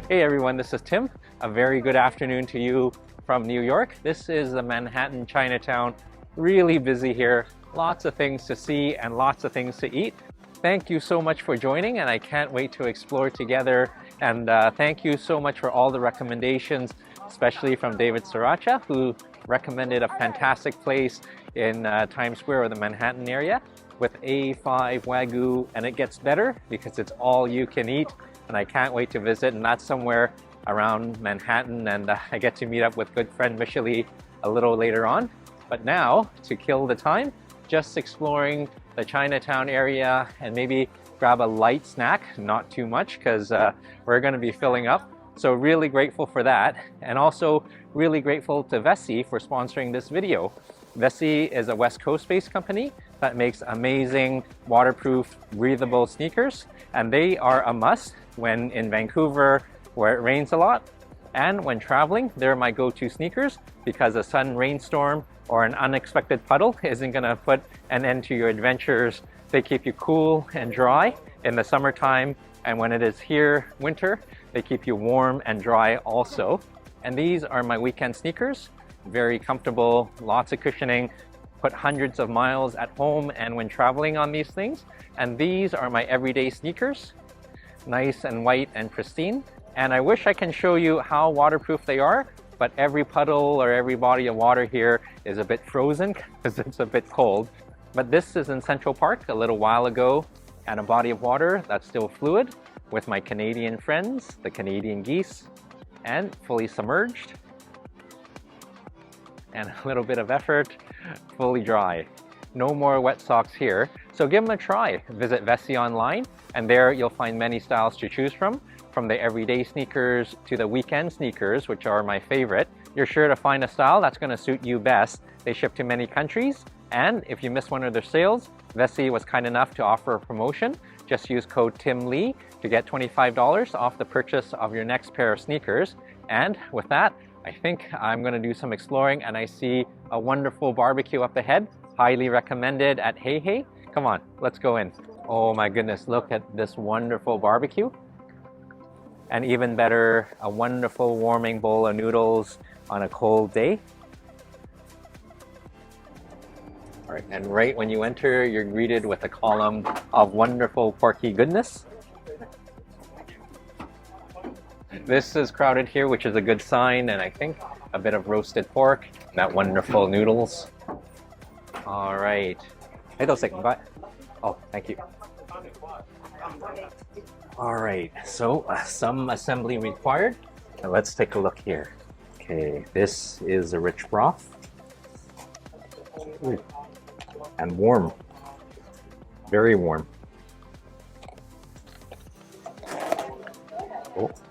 Hey everyone, this is Tim. A very good afternoon to you from New York. This is the Manhattan Chinatown. Really busy here. Lots of things to see and lots of things to eat. Thank you so much for joining, and I can't wait to explore together. And thank you so much for all the recommendations, especially from David Sriracha, who recommended a fantastic place in Times Square or the Manhattan area with A5 Wagyu, and it gets better because it's all you can eat. And I can't wait to visit, and that's somewhere around Manhattan, and I get to meet up with good friend Michelle a little later on. But now, to kill the time, just exploring the Chinatown area and maybe grab a light snack, not too much because we're going to be filling up. So really grateful for that, and also really grateful to Vessi for sponsoring this video. Vessi is a West Coast-based company that makes amazing waterproof, breathable sneakers, and they are a must when in Vancouver where it rains a lot. And when traveling, they're my go-to sneakers because a sudden rainstorm or an unexpected puddle isn't gonna put an end to your adventures. They keep you cool and dry in the summertime, and when it is here winter, they keep you warm and dry also. And these are my weekend sneakers. Very comfortable, lots of cushioning, put hundreds of miles at home and when traveling on these things. And these are my everyday sneakers, nice and white and pristine. And I wish I can show you how waterproof they are, but every puddle or every body of water here is a bit frozen because it's a bit cold. But this is in Central Park a little while ago at a body of water that's still fluid with my Canadian friends, the Canadian geese, and fully submerged. And a little bit of effort, fully dry. No more wet socks here, so give them a try. Visit Vessi online, and there you'll find many styles to choose from the everyday sneakers to the weekend sneakers, which are my favorite. You're sure to find a style that's going to suit you best. They ship to many countries, and if you miss one of their sales, Vessi was kind enough to offer a promotion. Just use code TIMLEE to get $25 off the purchase of your next pair of sneakers. And with that, I think I'm going to do some exploring, and I see a wonderful barbecue up ahead. Highly recommended at HayHay. Come on, let's go in. Oh my goodness, look at this wonderful barbecue. And even better, a wonderful warming bowl of noodles on a cold day. All right, and right when you enter, you're greeted with a column of wonderful porky goodness. This is crowded here, which is a good sign, and I think a bit of roasted pork, that wonderful noodles. All right. Hey, those second bye. Oh, thank you. All right, so some assembly required. Now let's take a look here. Okay, this is a rich broth. Ooh. And warm, very warm.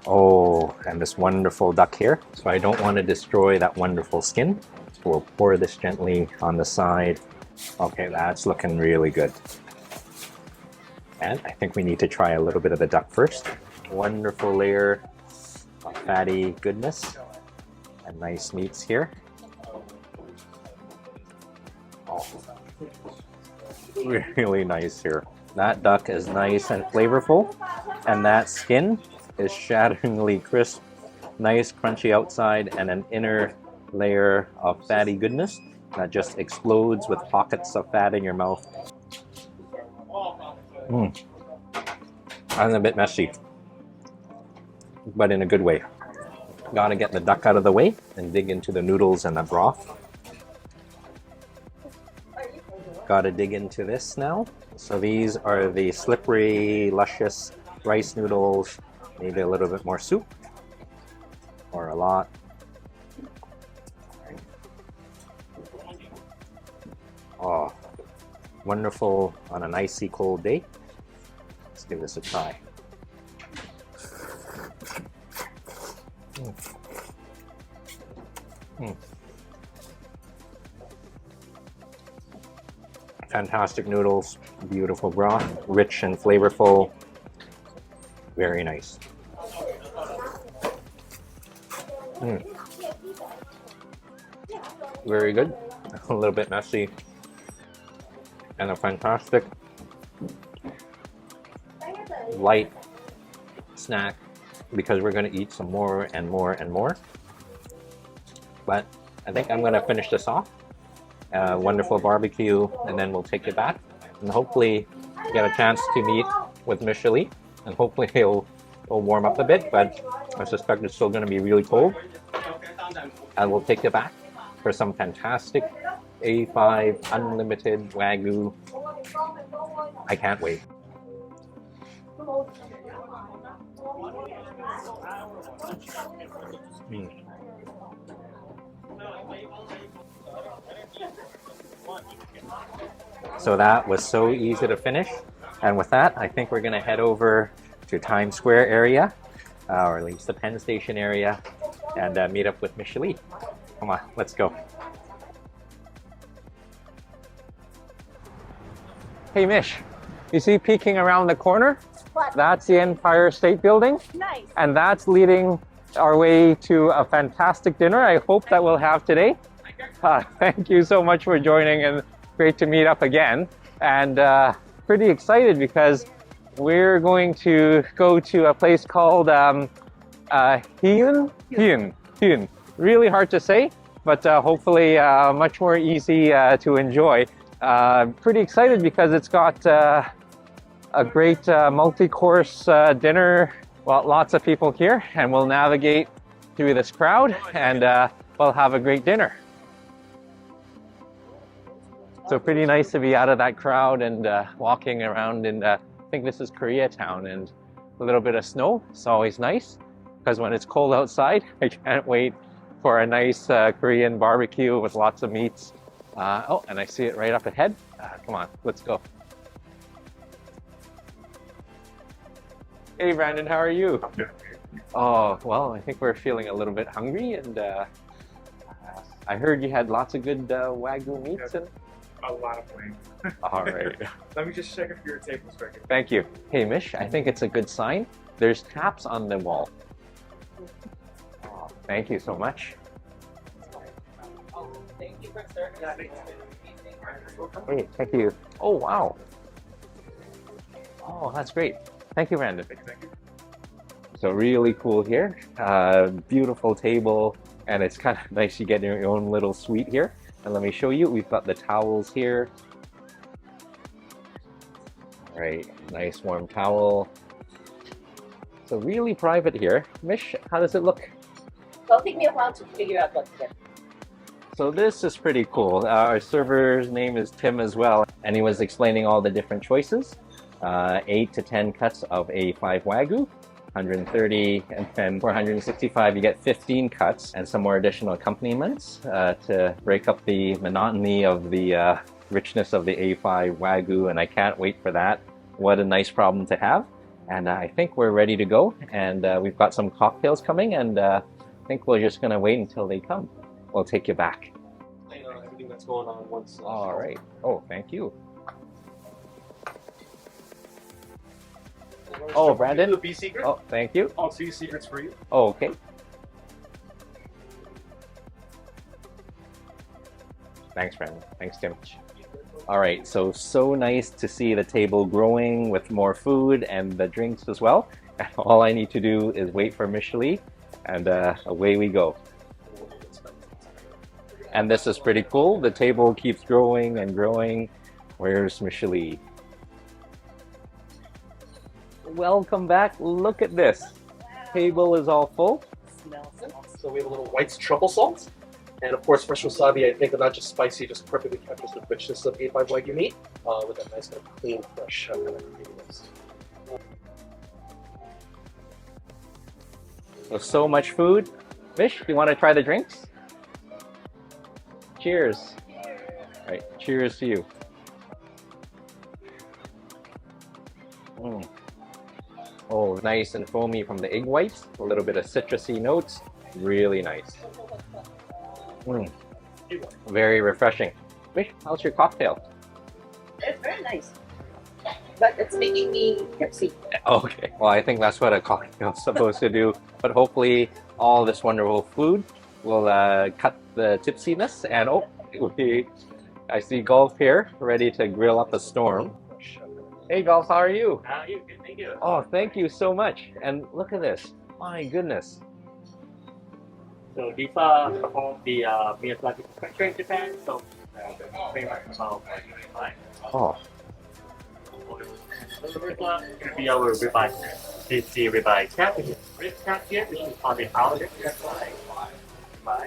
Oh, and this wonderful duck here. So I don't want to destroy that wonderful skin. So we'll pour this gently on the side. Okay, that's looking really good. And I think we need to try a little bit of the duck first. Wonderful layer of fatty goodness and nice meats here. Oh, really nice here. That duck is nice and flavorful, and that skin is shatteringly crisp. Nice crunchy outside and an inner layer of fatty goodness that just explodes with pockets of fat in your mouth. That's a bit messy, but in a good way. Gotta get the duck out of the way and dig into the noodles and the broth. Gotta dig into this now. So these are the slippery, luscious rice noodles. Maybe a little bit more soup, or a lot. Oh, wonderful on an icy cold day. Let's give this a try. Fantastic noodles, beautiful broth, rich and flavorful. Very nice. Very good. A little bit messy. And a fantastic light snack because we're going to eat some more and more and more. But I think I'm going to finish this off. Wonderful barbecue, and then we'll take it back and hopefully get a chance to meet with Michelle, and hopefully it'll warm up a bit, but I suspect it's still going to be really cold. And we'll take it back for some fantastic A5 unlimited Wagyu. I can't wait. So that was so easy to finish. And with that, I think we're going to head over to Times Square area, or at least the Penn Station area, and meet up with Michelle. Come on, let's go. Hey Mish, you see peeking around the corner? What? That's the Empire State Building. Nice. And that's leading our way to a fantastic dinner I hope that we'll have today. Thank you so much for joining, and great to meet up again. And pretty excited because we're going to go to a place called Hyun. Really hard to say, but hopefully much more easy to enjoy. Pretty excited because it's got a great multi-course dinner. Well, lots of people here, and we'll navigate through this crowd, and we'll have a great dinner. So pretty nice to be out of that crowd and walking around in, I think this is Koreatown, and a little bit of snow. It's always nice because when it's cold outside, I can't wait for a nice Korean barbecue with lots of meats. Oh, and I see it right up ahead. Come on, let's go. Hey Brandon, how are you? Oh, well, I think we're feeling a little bit hungry, and I heard you had lots of good Wagyu meats. And a lot of wings. all right. Let me just check if your table's ready. Thank you. Hey Mish, I think it's a good sign. There's taps on the wall. Oh, thank you so much. Thank you for serving. Hey, thank you. Oh, wow. Oh, that's great. Thank you, Brandon. Thank you. So really cool here. Beautiful table, and it's kind of nice. You get your own little suite here. And let me show you. We've got the towels here. All right, nice warm towel. So really private here. Mish, how does it look? It'll take me a while to figure out what to get. So this is pretty cool. Our server's name is Tim as well, and he was explaining all the different choices. 8 to 10 cuts of A5 Wagyu, 130, and then for 165 you get 15 cuts and some more additional accompaniments to break up the monotony of the richness of the A5 Wagyu, and I can't wait for that. What a nice problem to have. And I think we're ready to go, and we've got some cocktails coming, and I think we're just gonna wait until they come. We'll take you back. Everything that's going on once. All right. Oh, thank you. Oh, Brandon. The B secret. Oh, thank you. I'll see secrets for you. Oh, okay. Thanks, Brandon. Thanks, Tim. All right, so nice to see the table growing with more food and the drinks as well. All I need to do is wait for Michelle, and away we go. And this is pretty cool. The table keeps growing and growing. Where's Michelle? Welcome back. Look at this. Table is all full. Smells awesome. So we have a little white truffle salt, and of course fresh wasabi. I think are not just spicy, just perfectly captures the richness of A5 Wagyu meat with a nice kind of clean, fresh kind of creaminess. So much food. Mish, you want to try the drinks? Cheers. All right, cheers to you. Oh, nice and foamy from the egg whites. A little bit of citrusy notes. Really nice. Very refreshing. Mish, how's your cocktail? It's very nice, but it's making me tipsy. Okay, well, I think that's what a cocktail is supposed to do. But hopefully all this wonderful food will cut the tipsiness. And oh, I see Golf here, ready to grill up a storm. Hey Golf, how are you? You good? Thank you. Oh, thank you so much. And look at this. My goodness. So these are some of the meals like manufactured in Japan. So very much about ribeye. Oh, So the first one will be our ribeye. This is the ribeye cap, which is rib cap here, which is on the outer ribeye.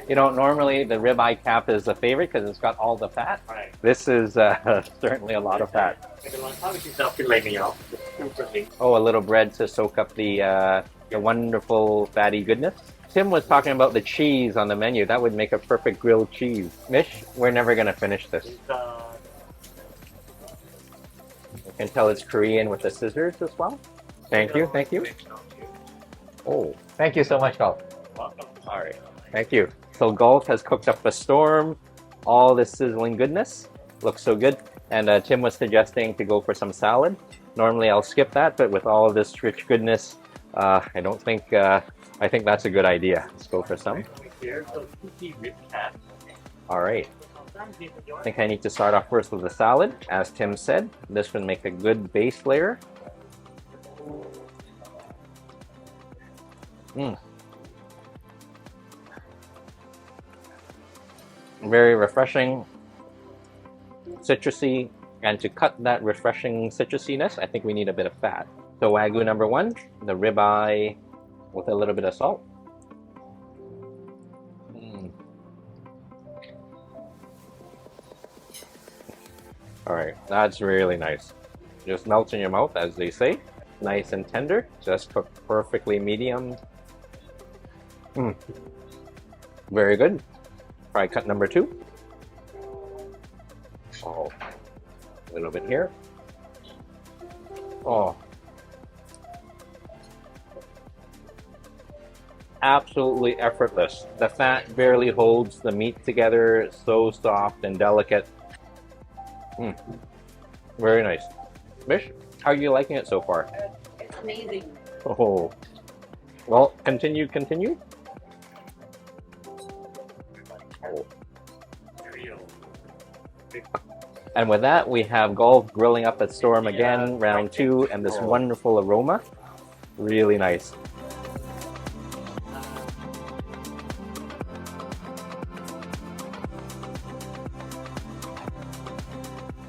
you know, normally the ribeye cap is a favorite because it's got all the fat. Right. This is certainly a lot of fat. And the one top, which is the filet mignon. Super lean. Oh, a little bread to soak up the wonderful fatty goodness. Tim was talking about the cheese on the menu. That would make a perfect grilled cheese. Mish, we're never going to finish this. It's, You can tell it's Korean with the scissors as well. Thank you, thank you. Oh, thank you so much, Golf. welcome. All right, thank you. So Golf has cooked up a storm, all this sizzling goodness. Looks so good. And Tim was suggesting to go for some salad. Normally I'll skip that, but with all of this rich goodness, I don't think, I think that's a good idea. Let's go for some. Here, so two rib cap. All right. I think I need to start off first with the salad. As Tim said, this would make a good base layer. Very refreshing, citrusy, and to cut that refreshing citrusiness, I think we need a bit of fat. So Wagyu number one, the ribeye with a little bit of salt. All right, that's really nice. Just melts in your mouth, as they say. Nice and tender, just cooked perfectly medium. Very good. Fry cut number two. Oh, a little bit here. Oh, absolutely effortless. The fat barely holds the meat together. So soft and delicate. Very nice. Mish, how are you liking it so far? It's amazing. Oh, well, continue. Oh. And with that, we have Golf grilling up at Storm again, round two, and this wonderful aroma. Really nice.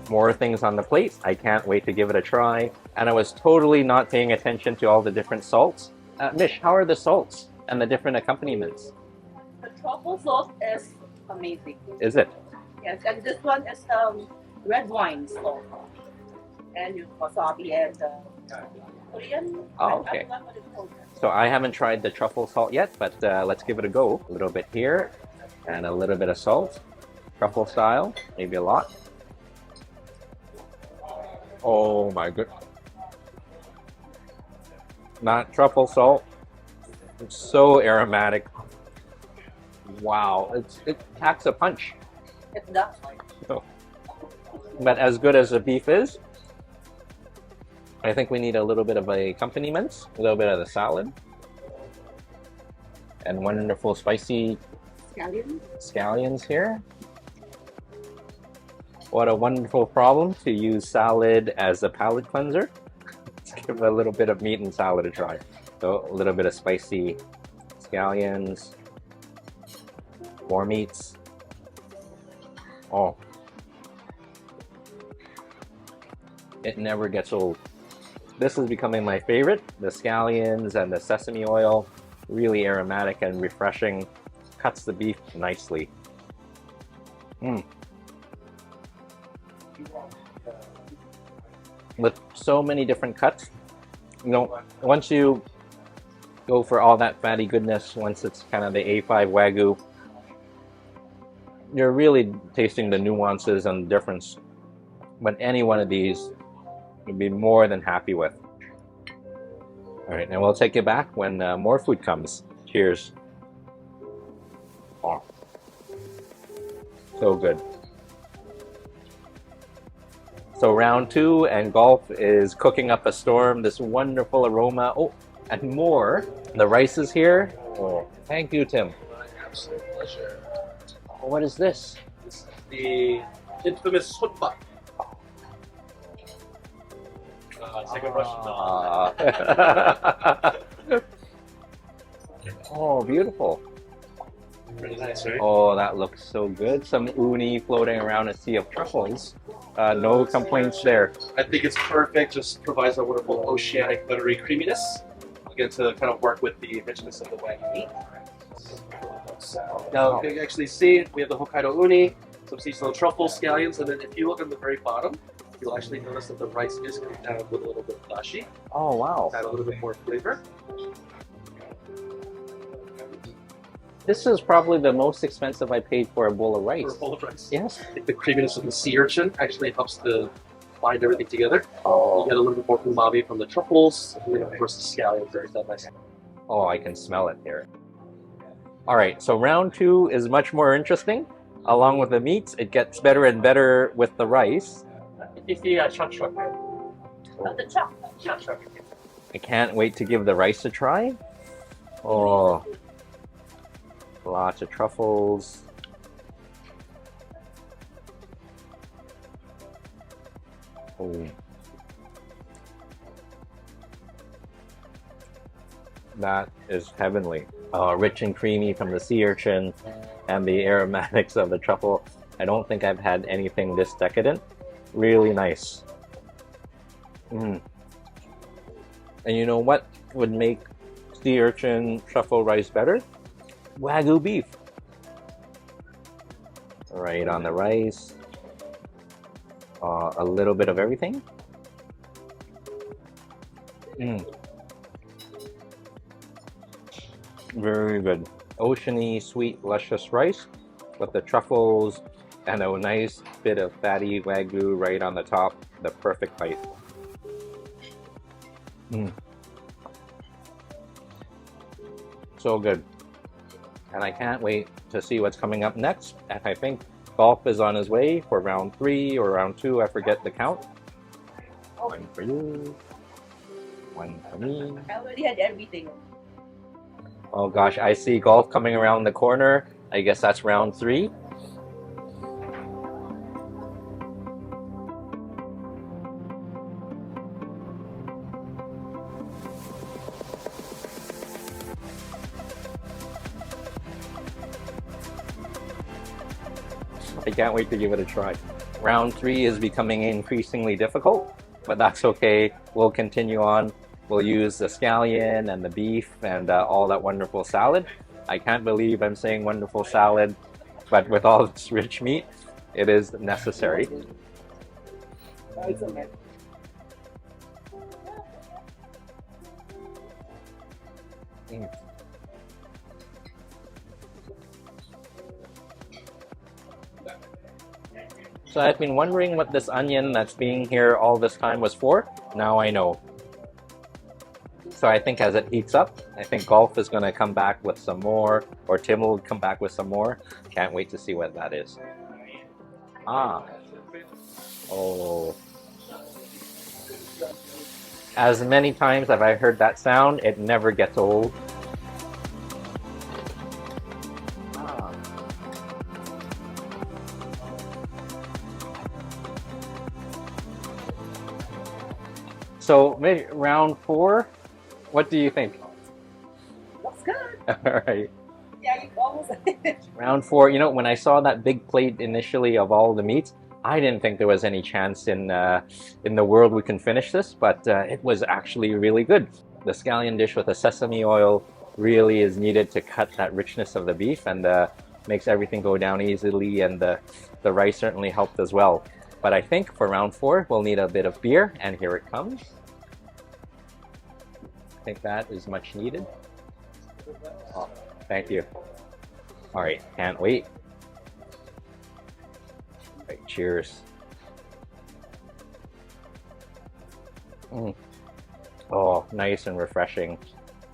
More things on the plate. I can't wait to give it a try. And I was totally not paying attention to all the different salts. Mish, how are the salts and the different accompaniments? The truffle sauce is amazing. Is it? Yes, and this one is red wine sauce. And you wasabi and Korean. Oh, okay. I forgot what it's called. So I haven't tried the truffle salt yet, but let's give it a go. A little bit here and a little bit of salt. Truffle style, maybe a lot. Oh my goodness. Not truffle salt. It's so aromatic. Wow, it packs a punch. It's that. But as good as the beef is, I think we need a little bit of a accompaniment, a little bit of the salad, and wonderful spicy scallions here. What a wonderful problem to use salad as a palate cleanser. Let's give a little bit of meat and salad a try. So a little bit of spicy scallions, more meats. Oh, it never gets old. This is becoming my favorite. The scallions and the sesame oil, really aromatic and refreshing. Cuts the beef nicely. With so many different cuts, you know, once you go for all that fatty goodness, once it's kind of the A5 Wagyu, you're really tasting the nuances and the difference. But any one of these you'd be more than happy with. All right, and we'll take you back when more food comes. Cheers. Oh, so good. So round two, and Golf is cooking up a storm, this wonderful aroma. Oh, and more. The rice is here. Oh, thank you, Tim. Absolute pleasure. Oh, what is this? This is the infamous sotbak. Second Russian. Oh, beautiful. Pretty nice, right? Oh, that looks so good. Some uni floating around a sea of truffles. No complaints there. I think it's perfect. Just provides a wonderful oceanic buttery creaminess. Again, to kind of work with the richness of the Wagyu meat. Now, you can actually see we have the Hokkaido uni, some seasonal truffles, scallions, and then if you look on the very bottom, you'll actually notice that the rice is cooked down with a little bit of dashi. Oh, wow. Add a little bit more flavor. This is probably the most expensive I paid for a bowl of rice. For a bowl of rice. Yes. I think the creaminess of the sea urchin actually helps to bind everything together. Oh. You get a little bit more umami from the truffles, and then of course the scallions are that nice. Oh, I can smell it here. All right, so round 2 is much more interesting. Along with the meats, it gets better and better with the rice. It is the short short. The chop. Short short. I can't wait to give the rice a try. Oh, lots of truffles. Oh. That is heavenly. Rich and creamy from the sea urchin and the aromatics of the truffle. I don't think I've had anything this decadent. Really nice. And you know what would make sea urchin truffle rice better? Wagyu beef. Right on the rice. A little bit of everything. Very good. Oceany, sweet, luscious rice with the truffles and a nice bit of fatty Wagyu right on the top. The perfect bite. So good. And I can't wait to see what's coming up next. And I think golf is on his way for round 3 or round 2. I forget the count. One for you. One for me. I already had everything. Oh gosh, I see golf coming around the corner. I guess that's round 3. I can't wait to give it a try. Round 3 is becoming increasingly difficult, but that's okay. We'll continue on. We'll use the scallion and the beef and all that wonderful salad. I can't believe I'm saying wonderful salad, but with all this rich meat, it is necessary. So I've been wondering what this onion that's being here all this time was for. Now I know. So I think as it heats up, I think Golf is going to come back with some more, or Tim will come back with some more. Can't wait to see what that is. Ah. Oh. As many times as I've heard that sound, it never gets old. Ah. So round 4. What do you think? Looks good. All right. Yeah, you almost. Round 4. You know, when I saw that big plate initially of all the meats, I didn't think there was any chance in the world we can finish this, but it was actually really good. The scallion dish with the sesame oil really is needed to cut that richness of the beef and makes everything go down easily, and the rice certainly helped as well. But I think for round 4, we'll need a bit of beer, and here it comes. I think that is much needed. Oh, thank you. All right, can't wait. All right, cheers. Oh, nice and refreshing.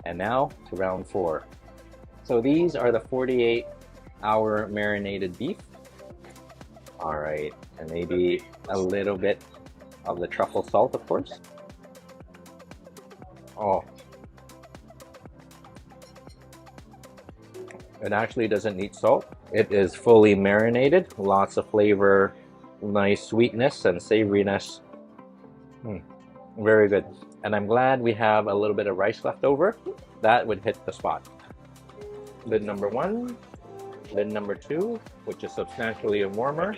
And now to round 4. So these are the 48-hour marinated beef. All right, and maybe a little bit of the truffle salt, of course. Oh. It actually doesn't need salt. It is fully marinated, lots of flavor, nice sweetness and savoriness. Very good. And I'm glad we have a little bit of rice left over. That would hit the spot. lid number 1, lid number 2, which is substantially warmer.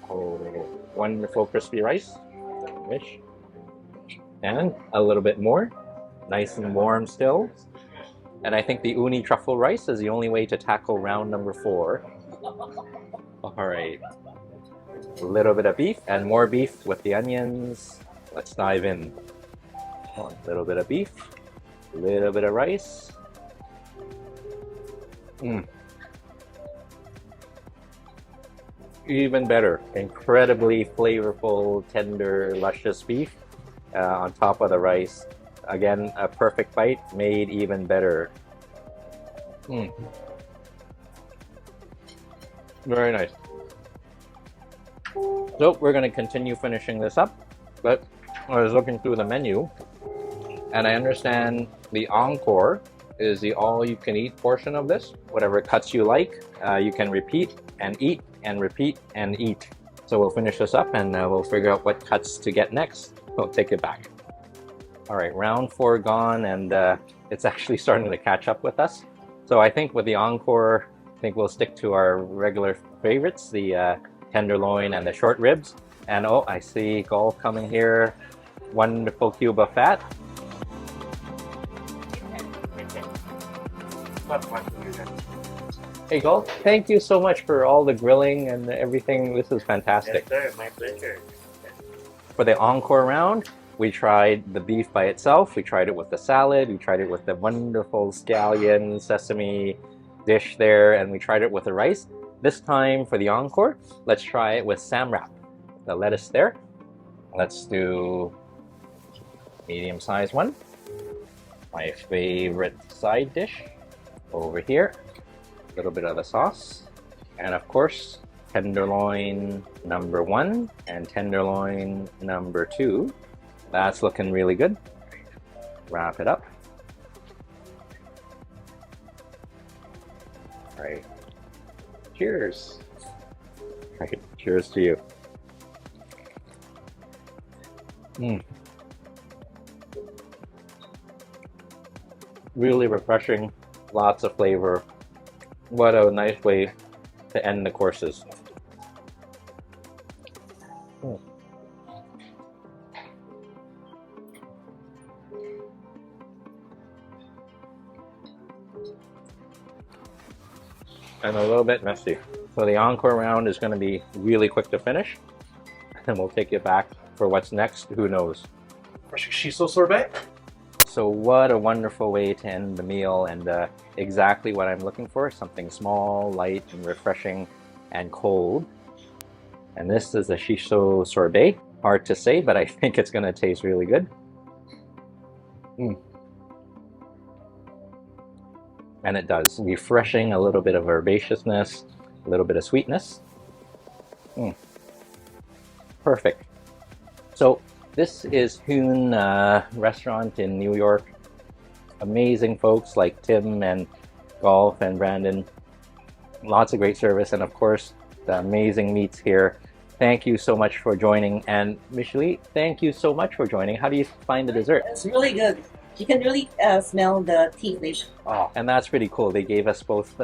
Oh, wonderful crispy rice, wish. And a little bit more, nice and warm still. And I think the uni truffle rice is the only way to tackle round number 4. All right, a little bit of beef and more beef with the onions. Let's dive in. A little bit of beef, a little bit of rice. Even better, incredibly flavorful, tender, luscious beef on top of the rice. Again, a perfect bite made even better. Very nice. So we're going to continue finishing this up, but I was looking through the menu and I understand the encore is the all-you-can-eat portion of this. Whatever cuts you like, you can repeat and eat and repeat and eat. So we'll finish this up and we'll figure out what cuts to get next. We'll take it back. All right, round 4 gone, and it's actually starting to catch up with us. So I think with the encore, I think we'll stick to our regular favorites, the tenderloin and the short ribs. And oh, I see Golf coming here. Wonderful cube of fat. Hey Golf, thank you so much for all the grilling and everything. This is fantastic. Yes, sir. My pleasure. For the encore round, we tried the beef by itself, we tried it with the salad, we tried it with the wonderful scallion sesame dish there, and we tried it with the rice. This time for the encore, let's try it with samrap. The lettuce there. Let's do medium-sized one. My favorite side dish over here. A little bit of the sauce. And of course, tenderloin number 1 and tenderloin number 2. That's looking really good. Wrap it up. All right. Cheers. All right. Cheers to you. Really refreshing. Lots of flavor. What a nice way to end the courses. And a little bit messy. So the encore round is going to be really quick to finish, and we'll take it back for what's next. Who knows? Fresh shiso sorbet. So what a wonderful way to end the meal, and exactly what I'm looking for. Something small, light, and refreshing, and cold. And this is a shiso sorbet. Hard to say, but I think it's going to taste really good. And it does. Refreshing, a little bit of herbaceousness, a little bit of sweetness. Perfect. So this is Hyun restaurant in New York. Amazing folks like Tim and Golf and Brandon. Lots of great service, and of course the amazing meats here. Thank you so much for joining. And Michelle, thank you so much for joining. How do you find the dessert? It's really good. You can really smell the tea leaf. Oh, and that's pretty cool. They gave us both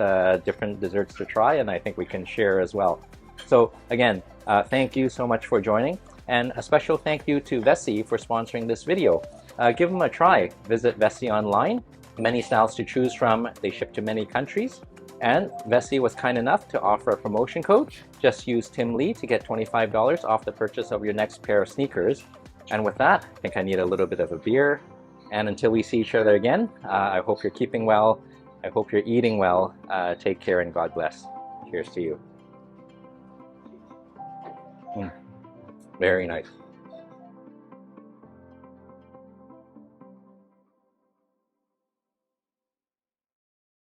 different desserts to try, and I think we can share as well. So again, thank you so much for joining, and a special thank you to Vessi for sponsoring this video. Give them a try. Visit Vessi online. Many styles to choose from. They ship to many countries. And Vessi was kind enough to offer a promotion code. Just use Tim Lee to get $25 off the purchase of your next pair of sneakers. And with that, I think I need a little bit of a beer. And until we see each other again, I hope you're keeping well. I hope you're eating well. Take care and God bless. Cheers to you. Very nice.